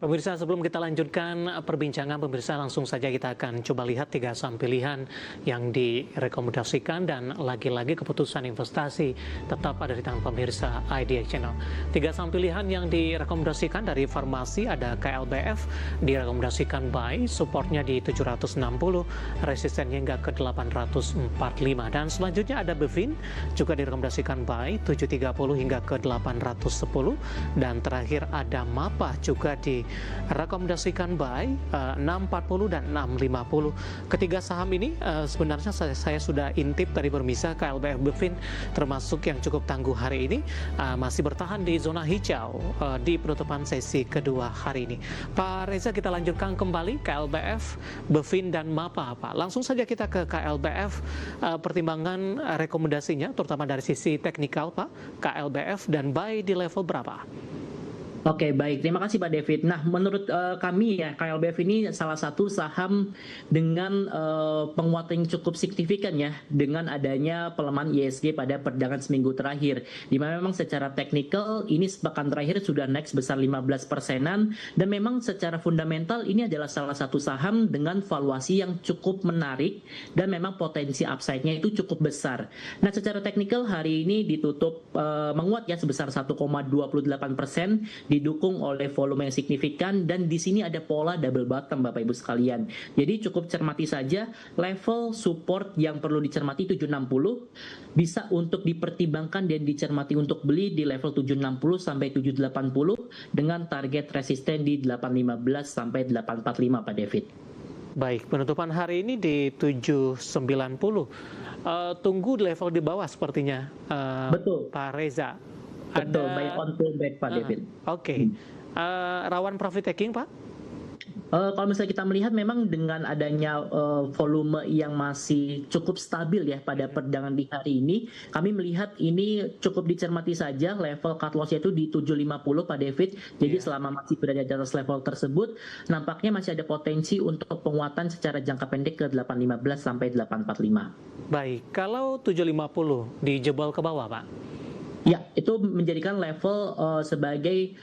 Pemirsa, sebelum kita lanjutkan perbincangan, pemirsa langsung saja kita akan coba lihat 3 saham pilihan yang direkomendasikan dan lagi-lagi keputusan investasi tetap ada di tangan pemirsa IDX Channel. 3 saham pilihan yang direkomendasikan dari farmasi ada KLBF, direkomendasikan buy, supportnya di 760, resistennya hingga ke 845. Dan selanjutnya ada Bevin, juga direkomendasikan buy, 730 hingga ke 810. Dan terakhir ada MAPA, juga direkomendasikan buy 640 dan 650. Ketiga saham ini sebenarnya saya sudah intip dari pemirsa. KLBF Bevin termasuk yang cukup tangguh hari ini, masih bertahan di zona hijau di penutupan sesi kedua hari ini. Pak Reza, kita lanjutkan kembali KLBF, Bevin dan MAPA, Pak. Langsung saja kita ke KLBF, pertimbangan rekomendasinya terutama dari sisi teknikal, Pak. KLBF dan buy di level berapa? Oke, baik. Terima kasih Pak David. Nah, menurut kami ya, KLBF ini salah satu saham dengan penguatan yang cukup signifikan ya, dengan adanya pelemahan ISG pada perdagangan seminggu terakhir. Di mana memang secara teknikal ini sepekan terakhir sudah naik sebesar 15%-an, dan memang secara fundamental ini adalah salah satu saham dengan valuasi yang cukup menarik dan memang potensi upside-nya itu cukup besar. Nah, secara teknikal hari ini ditutup menguat ya sebesar 1,28%, didukung oleh volume yang signifikan, dan di sini ada pola double bottom Bapak Ibu sekalian. Jadi cukup cermati saja, level support yang perlu dicermati 760 bisa untuk dipertimbangkan dan dicermati untuk beli di level 760 sampai 780 dengan target resisten di 815 sampai 845 Pak David. Baik, penutupan hari ini di 790. Tunggu di level di bawah sepertinya. Betul Pak Reza. Betul, buy on pullback Pak David. Oke. Rawan profit taking, Pak? Kalau misalnya kita melihat memang dengan adanya volume yang masih cukup stabil ya pada perdagangan di hari ini, kami melihat ini cukup dicermati saja, level cut loss itu di 750 Pak David. Jadi selama masih berada di atas level tersebut, nampaknya masih ada potensi untuk penguatan secara jangka pendek ke 815 sampai 845. Baik, kalau 750 dijebol ke bawah, Pak? Ya, itu menjadikan level sebagai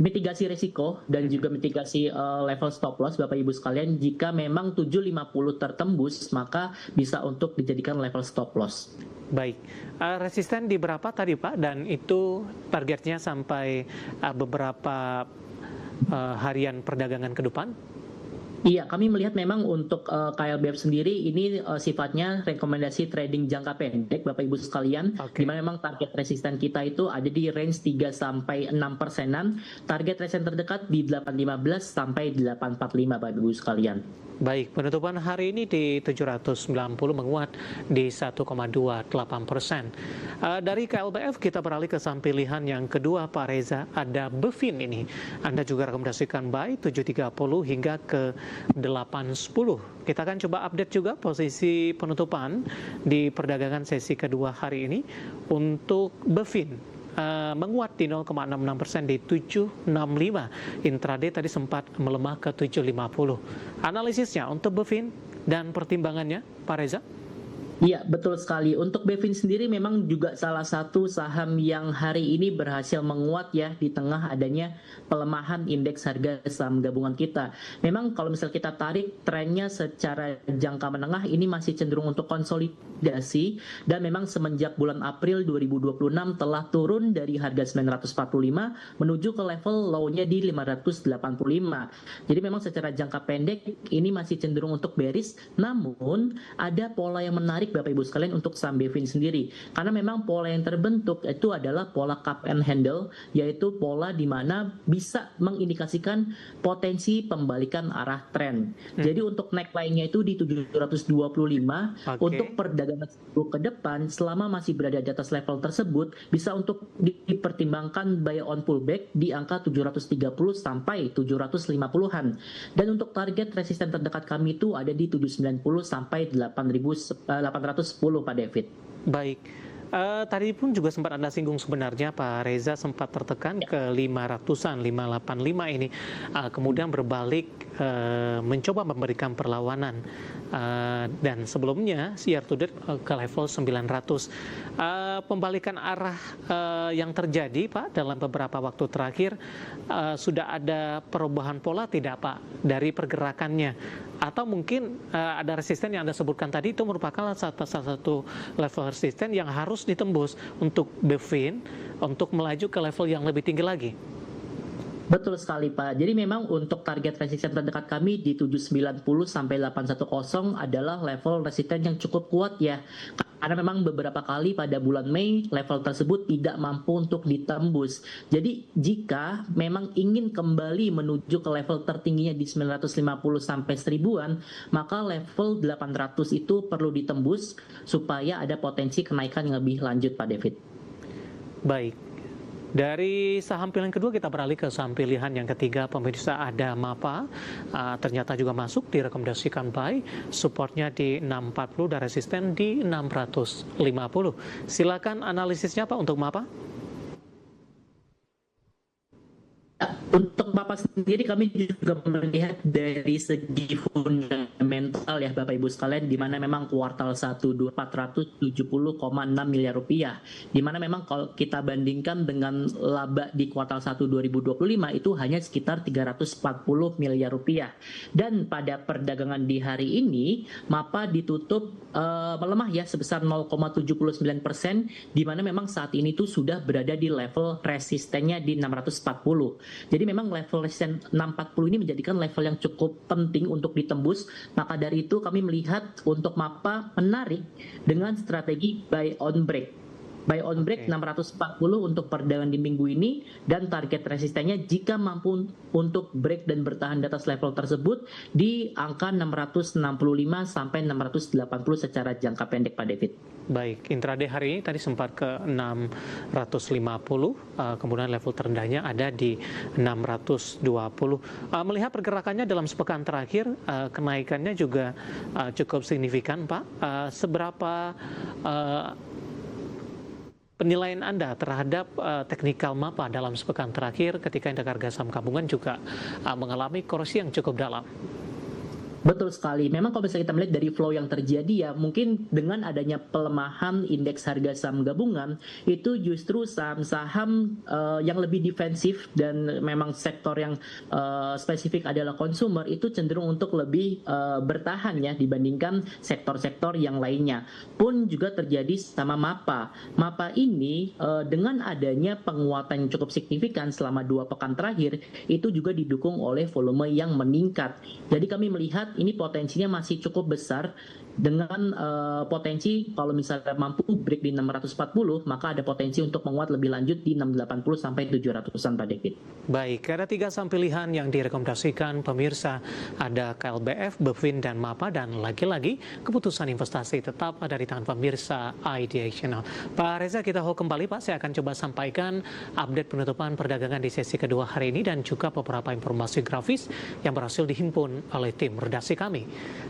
mitigasi risiko dan juga mitigasi level stop loss Bapak Ibu sekalian. Jika memang 750 tertembus, maka bisa untuk dijadikan level stop loss. Baik, resisten di berapa tadi Pak? Dan itu targetnya sampai beberapa harian perdagangan ke depan? Iya, kami melihat memang untuk KLBF sendiri ini sifatnya rekomendasi trading jangka pendek Bapak Ibu sekalian, di mana memang target resisten kita itu ada di range 3 sampai 6%-an, target resisten terdekat di 815 sampai 845 Bapak Ibu sekalian. Baik, penutupan hari ini di 790 menguat di 1,28%. Dari KLBF kita beralih ke saham pilihan yang kedua Pak Reza, ada Bevin ini. Anda juga rekomendasikan buy 730 hingga ke 810. Kita akan coba update juga posisi penutupan di perdagangan sesi kedua hari ini untuk Bevin. Menguat di 0,66% di 765. Intraday tadi sempat melemah ke 750. Analisisnya untuk Bevin dan pertimbangannya, Pak Reza? Iya, betul sekali. Untuk Bevin sendiri memang juga salah satu saham yang hari ini berhasil menguat ya di tengah adanya pelemahan indeks harga saham gabungan kita. Memang kalau misal kita tarik trennya secara jangka menengah ini masih cenderung untuk konsolidasi, dan memang semenjak bulan April 2026 telah turun dari harga 945 menuju ke level low-nya di 585. Jadi memang secara jangka pendek ini masih cenderung untuk bearish, namun ada pola yang menarik Bapak Ibu sekalian untuk saham Bevin sendiri, karena memang pola yang terbentuk itu adalah pola cup and handle, yaitu pola di mana bisa mengindikasikan potensi pembalikan arah tren. Jadi untuk neckline-nya itu di 725. Untuk perdagangan ke depan selama masih berada di atas level tersebut bisa untuk dipertimbangkan buy on pullback di angka 730 sampai 750-an. Dan untuk target resisten terdekat kami itu ada di 790 sampai 810 Pak David. Baik. Tadi pun juga sempat Anda singgung sebenarnya Pak Reza sempat tertekan ke 500-an, 585 ini. Kemudian berbalik mencoba memberikan perlawanan dan sebelumnya year to date ke level 900. Pembalikan arah yang terjadi Pak dalam beberapa waktu terakhir, sudah ada perubahan pola tidak Pak dari pergerakannya, atau mungkin ada resisten yang Anda sebutkan tadi itu merupakan salah satu level resisten yang harus ditembus untuk BeFin untuk melaju ke level yang lebih tinggi lagi? Betul sekali Pak. Jadi memang untuk target resisten terdekat kami di 790 sampai 810 adalah level resisten yang cukup kuat ya. Karena memang beberapa kali pada bulan Mei level tersebut tidak mampu untuk ditembus. Jadi jika memang ingin kembali menuju ke level tertingginya di 950 sampai 1000-an, maka level 800 itu perlu ditembus supaya ada potensi kenaikan yang lebih lanjut Pak David. Baik. Dari saham pilihan kedua kita beralih ke saham pilihan yang ketiga pemirsa, ada MAPA. Ternyata juga masuk direkomendasikan buy, supportnya di 640 dan resisten di 650. Silakan analisisnya Pak untuk MAPA. Untuk MAPA sendiri kami juga melihat dari segi fundamental ya Bapak Ibu sekalian, di mana memang kuartal 1 470,6 miliar rupiah, di mana memang kalau kita bandingkan dengan laba di kuartal 1 2025 itu hanya sekitar 340 miliar rupiah. Dan pada perdagangan di hari ini MAPA ditutup melemah ya sebesar 0,79%, di mana memang saat ini tuh sudah berada di level resistennya di 640. Jadi memang level resisten 640 ini menjadikan level yang cukup penting untuk ditembus. Maka dari itu kami melihat untuk MAPA menarik dengan strategi buy on break. Buy on break 640 untuk perdagangan di minggu ini, dan target resistennya jika mampu untuk break dan bertahan di atas level tersebut di angka 665 sampai 680 secara jangka pendek Pak David. Baik, intraday hari ini tadi sempat ke 650, kemudian level terendahnya ada di 620. Melihat pergerakannya dalam sepekan terakhir, kenaikannya juga cukup signifikan Pak. Seberapa penilaian Anda terhadap teknikal MAPA dalam sepekan terakhir ketika indeks harga saham gabungan juga mengalami koreksi yang cukup dalam? Betul sekali. Memang kalau misalnya kita melihat dari flow yang terjadi ya, mungkin dengan adanya pelemahan indeks harga saham gabungan, itu justru saham-saham yang lebih defensif dan memang sektor yang spesifik adalah consumer itu cenderung untuk lebih bertahan ya dibandingkan sektor-sektor yang lainnya. Pun juga terjadi sama MAPA. MAPA ini dengan adanya penguatan yang cukup signifikan selama 2 pekan terakhir, itu juga didukung oleh volume yang meningkat. Jadi kami melihat ini potensinya masih cukup besar, dengan potensi kalau misalnya mampu break di 640, maka ada potensi untuk menguat lebih lanjut di 680 sampai 700-an Pak David. Baik, ada 3 saham pilihan yang direkomendasikan pemirsa, ada KLBF, BeFin, dan MAPA, dan lagi-lagi keputusan investasi tetap ada di tangan pemirsa IDA Channel. Pak Reza, kita hold kembali Pak, saya akan coba sampaikan update penutupan perdagangan di sesi kedua hari ini dan juga beberapa informasi grafis yang berhasil dihimpun oleh tim redaksi kami.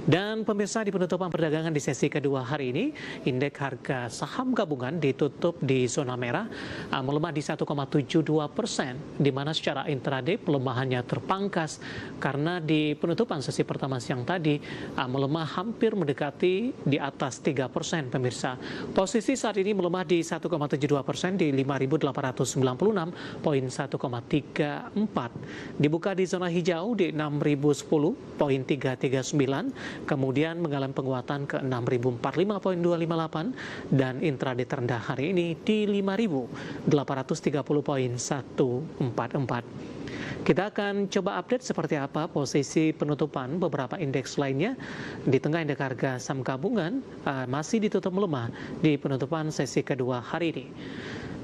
Dan pemirsa, di penutupan perdagangan di sesi kedua hari ini, indeks harga saham gabungan ditutup di zona merah, melemah di 1,72%, di mana secara intraday pelemahannya terpangkas karena di penutupan sesi pertama siang tadi melemah hampir mendekati di atas 3%, pemirsa. Posisi saat ini melemah di 1,72% di 5.896,1,34. Dibuka di zona hijau di 6.010,339, kemudian mengalami penguatan ke 6.045,258 dan intraday terendah hari ini di 5.830,144. Kita akan coba update seperti apa posisi penutupan beberapa indeks lainnya. Di tengah indeks harga saham gabungan masih ditutup melemah di penutupan sesi kedua hari ini.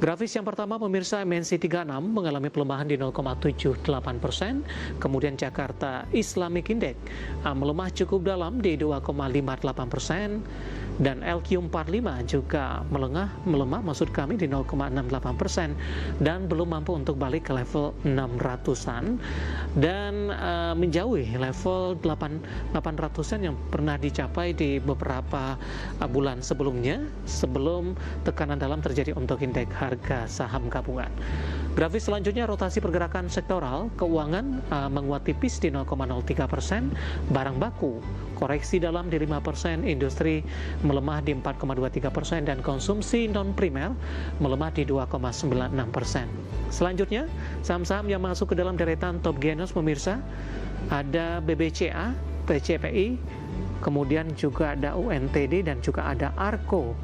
Grafis yang pertama pemirsa, MNC 36 mengalami pelemahan di 0,78%, kemudian Jakarta Islamic Index melemah cukup dalam di 2,58%, dan LQ45 juga melemah maksud kami di 0,68% dan belum mampu untuk balik ke level 600-an dan menjauhi level 800-an yang pernah dicapai di beberapa bulan sebelumnya sebelum tekanan dalam terjadi untuk indeks harga saham gabungan. Grafis selanjutnya rotasi pergerakan sektoral, keuangan menguat tipis di 0,03%, barang baku koreksi dalam di 5%, industri melemah di 4,23%, dan konsumsi non-primer melemah di 2,96%. Selanjutnya, saham-saham yang masuk ke dalam deretan top gainers pemirsa, ada BBCA, PCPI, kemudian juga ada UNTD dan juga ada ARKO.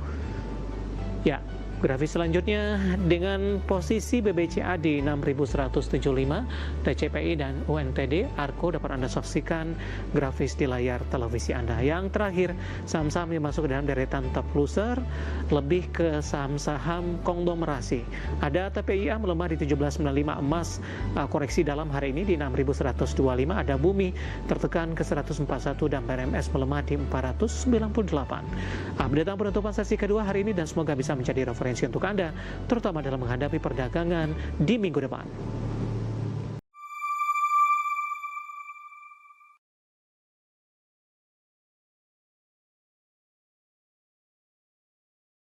Ya, grafis selanjutnya dengan posisi BBCA di 6.175, TCPI dan UNTD, ARKO dapat Anda saksikan grafis di layar televisi Anda. Yang terakhir, saham-saham yang masuk ke dalam deretan top loser lebih ke saham-saham konglomerasi. Ada TPIA melemah di 1795, emas koreksi dalam hari ini di 6.125, ada Bumi tertekan ke 141 dan BRMS melemah di 498. Update penutupan sesi kedua hari ini dan semoga bisa menjadi referensi untuk Anda, terutama dalam menghadapi perdagangan di minggu depan.